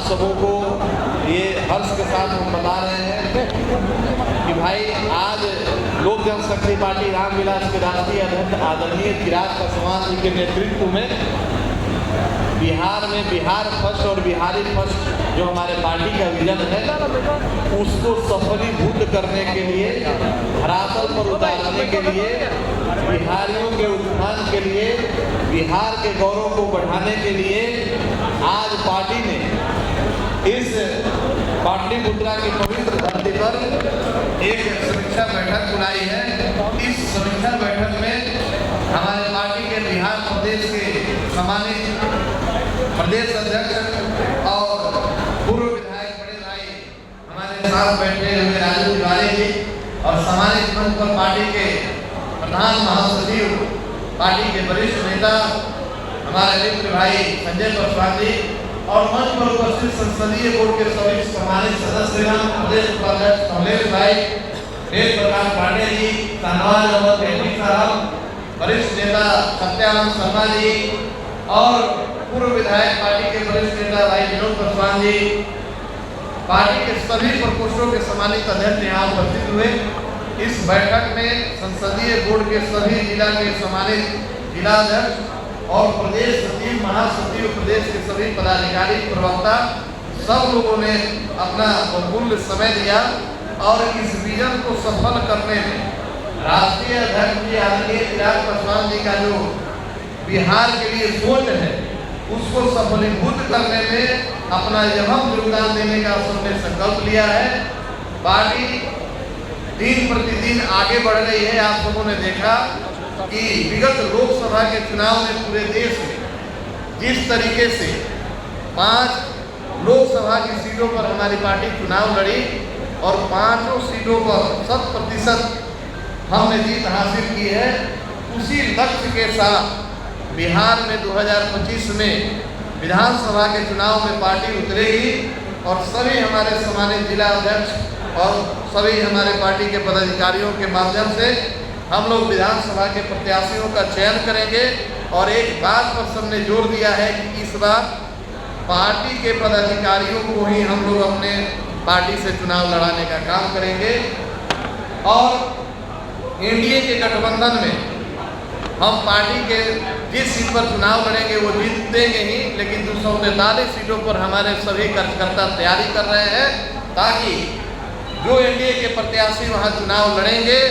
सबों को ये हर्ष के साथ हम बता रहे हैं कि भाई आज लोक जनशक्ति पार्टी रामविलास के राष्ट्रीय अध्यक्ष आदरणीय चिराग पासवान जी के नेतृत्व में बिहार में बिहार फर्स्ट और बिहारी फर्स्ट जो हमारे पार्टी का विजन है उसको सफलीभूत करने के लिए धरातल पर उतारने के लिए बिहारियों के उत्थान के लिए बिहार के गौरव को बढ़ाने के लिए आज पार्टी ने इस पाटलिपुत्रा की पवित्र धरती पर एक समीक्षा बैठक बुलाई है। इस समीक्षा बैठक में हमारे पार्टी के बिहार प्रदेश के सम्मानित प्रदेश अध्यक्ष और पूर्व विधायक बड़े भाई हमारे साथ बैठे हुए राजू तिवारी जी और सम्मानित मंच पर पार्टी के प्रधान महासचिव पार्टी के वरिष्ठ नेता हमारे मित्र भाई संजय पासवान जी और मंच पर उपस्थित संसदीय बोर्ड के सभी सम्मानित सदस्यगण, प्रदेश उपाध्यक्ष कमलेश भाई, वेद प्रकाश पांडे जी, धन्यवाद अहमद रेड्डी साहब, वरिष्ठ नेता सत्यानंद शर्मा जी और पूर्व विधायक पार्टी के वरिष्ठ नेता भाई विनोद पासवान जी, पार्टी के सभी प्रकोष्ठों के सम्मानित अध्यक्ष यहाँ उपस्थित हुए। इस बैठक में संसदीय बोर्ड के सभी जिला के सम्मानित जिलाध्यक्ष और प्रदेश सचिव, महासचिव, प्रदेश के सभी पदाधिकारी, प्रवक्ता सब लोगों ने अपना बहुमूल्य समय दिया और इस विजन को सफल करने में राष्ट्रीय अध्यक्ष जी आदरणीय चिराग पासवान जी का जो बिहार के लिए सोच है उसको सफलीभूत करने में अपना अहम योगदान देने का सबने संकल्प लिया है। पार्टी दिन प्रतिदिन आगे बढ़ रही है। आप सबों ने देखा कि विगत लोकसभा के चुनाव में पूरे देश में जिस तरीके से 5 लोकसभा की सीटों पर हमारी पार्टी चुनाव लड़ी और 5 सीटों पर 100% हमने जीत हासिल की है, उसी लक्ष्य के साथ बिहार में 2025 में विधानसभा के चुनाव में पार्टी उतरेगी और सभी हमारे सम्मानित जिला अध्यक्ष और सभी हमारे पार्टी के पदाधिकारियों के माध्यम से हम लोग विधानसभा के प्रत्याशियों का चयन करेंगे। और एक बात पर सबने जोर दिया है कि इस बार पार्टी के पदाधिकारियों को ही हम लोग अपने पार्टी से चुनाव लड़ाने का काम करेंगे और एनडीए के गठबंधन में हम पार्टी के जिस सीट पर चुनाव लड़ेंगे वो जीतेंगे ही, लेकिन 243 सीटों पर हमारे सभी कार्यकर्ता तैयारी कर रहे हैं ताकि जो एनडीए के प्रत्याशी वहां चुनाव लड़ेंगे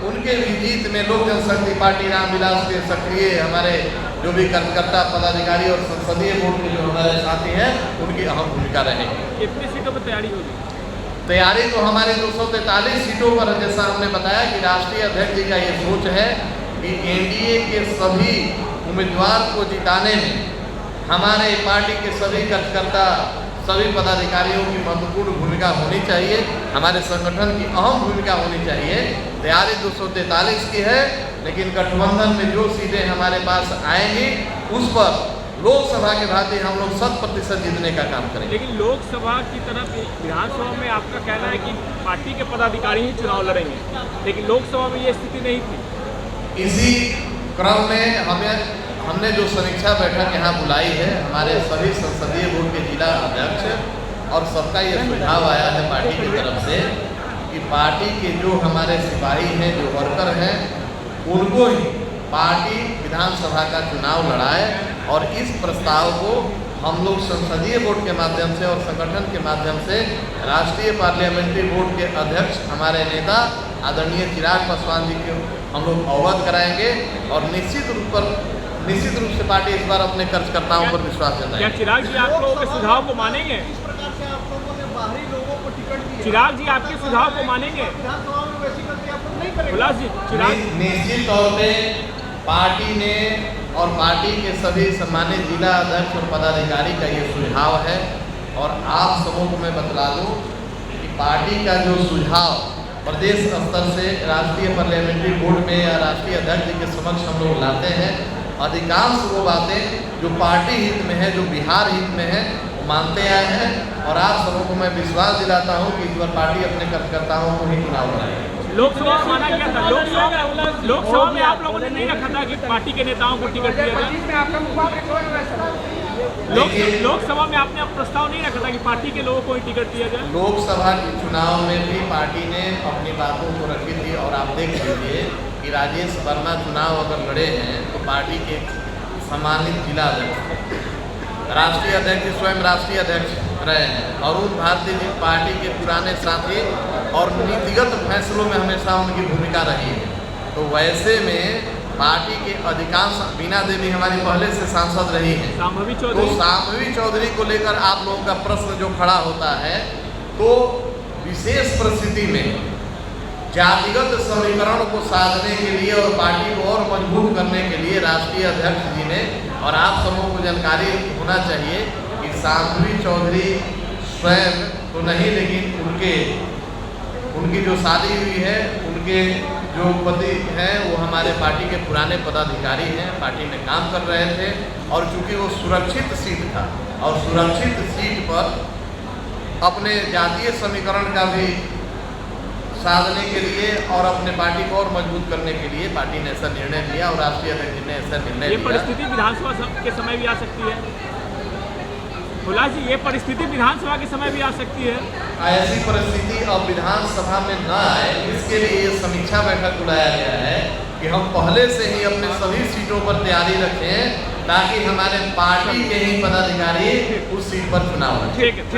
उनके भी जीत में लोक जनशक्ति पार्टी रामविलास के सक्रिय हमारे जो भी कार्यकर्ता पदाधिकारी और संसदीय बोर्ड के जो हमारे साथी हैं उनकी अहम भूमिका रहेगी। कितनी सीटों पर तैयारी होगी? तैयारी तो हमारी 243 सीटों पर, जैसा हमने बताया कि राष्ट्रीय अध्यक्ष जी का ये सोच है कि एनडीए के सभी उम्मीदवार को जिताने में हमारे पार्टी के सभी कार्यकर्ता सभी पदाधिकारियों की महत्वपूर्ण भूमिका होनी चाहिए, हमारे संगठन की अहम भूमिका होनी चाहिए। तैयारी 243 की है, लेकिन गठबंधन में जो सीटें हमारे पास आएंगी उस पर लोकसभा के भांति हम लोग 100% जीतने का काम करेंगे। लेकिन लोकसभा की तरफ विधानसभा में आपका कहना है कि पार्टी के पदाधिकारी ही चुनाव लड़ेंगे, लेकिन लोकसभा में ये स्थिति नहीं थी। इसी क्रम में हमने जो समीक्षा बैठक यहाँ बुलाई है, हमारे सभी संसदीय बोर्ड के जिला अध्यक्ष और सबका ये सुझाव आया है पार्टी की तरफ से कि पार्टी के जो हमारे सिपाही हैं, जो वर्कर हैं, उनको ही पार्टी विधानसभा का चुनाव लड़ाए और इस प्रस्ताव को हम लोग संसदीय बोर्ड के माध्यम से और संगठन के माध्यम से राष्ट्रीय पार्लियामेंट्री बोर्ड के अध्यक्ष हमारे नेता आदरणीय चिराग पासवान जी को हम लोग अवगत कराएंगे और निश्चित रूप से पार्टी इस बार अपने कार्यकर्ताओं पर विश्वास जताएगी। क्या चिराग जी आप लोगों के सुझाव को मानेंगे? चिराग जी आपके सुझाव को मानेंगे? निश्चित तौर पे पार्टी ने और पार्टी के सभी सम्मानित जिला अध्यक्ष और पदाधिकारी का ये सुझाव है और आप सबों को मैं बतला दूं कि पार्टी का जो सुझाव प्रदेश स्तर से राष्ट्रीय पार्लियामेंट्री बोर्ड में या राष्ट्रीय अध्यक्ष जी के समक्ष हम लोग लाते हैं, अधिकांश वो बातें जो पार्टी हित में है, जो बिहार हित में है, मानते आए हैं और आप सबों को मैं विश्वास दिलाता हूं कि इस बार पार्टी अपने कार्यकर्ताओं को ही चुनाव लड़ाएगी। लोकसभा माना गया था, लोकसभा में आप लोगों ने नहीं रखा था कि पार्टी के नेताओं को टिकट दिया जाए? लोकसभा में आपने अब प्रस्ताव नहीं रखा था कि पार्टी के लोगों को ही टिकट दिया जाए? लोकसभा के चुनाव में भी पार्टी ने अपनी बातों को रखी थी और आप देख लीजिए कि राजेश वर्मा चुनाव अगर लड़े हैं तो पार्टी के सम्मानित जिला अध्यक्ष, राष्ट्रीय अध्यक्ष, स्वयं राष्ट्रीय अध्यक्ष रहे हैं। अरुण भारती जी पार्टी के पुराने साथी और नीतिगत फैसलों में हमेशा उनकी भूमिका रही है। तो वैसे में पार्टी के अधिकांश, बीना देवी हमारी पहले से सांसद रही है, तो शांभवी चौधरी को लेकर आप लोगों का प्रश्न जो खड़ा होता है, तो विशेष परिस्थिति में जातिगत समीकरण को साधने के लिए और पार्टी को और मजबूत करने के लिए राष्ट्रीय अध्यक्ष जी ने, और आप सबों को जानकारी होना चाहिए कि शांभवी चौधरी स्वयं तो नहीं, लेकिन उनकी जो शादी हुई है, उनके जो पति हैं वो हमारे पार्टी के पुराने पदाधिकारी हैं, पार्टी में काम कर रहे थे। और चूंकि वो सुरक्षित सीट था और सुरक्षित सीट पर अपने जातीय समीकरण का भी साधने के लिए और अपने पार्टी को और मजबूत करने के लिए पार्टी ने ऐसा निर्णय लिया और राष्ट्रीय अध्यक्ष ने ऐसा निर्णय लिया। ये परिस्थिति विधानसभा के समय भी आ सकती है भोला जी, ये परिस्थिति विधानसभा के समय भी आ सकती है। ऐसी परिस्थिति अब विधानसभा में न आए, इसके लिए ये समीक्षा बैठक बुलाया गया है कि हम पहले से ही अपने सभी सीटों पर तैयारी रखें ताकि हमारे पार्टी के ही पदाधिकारी उस सीट पर चुनाव लड़ें। ठीक है।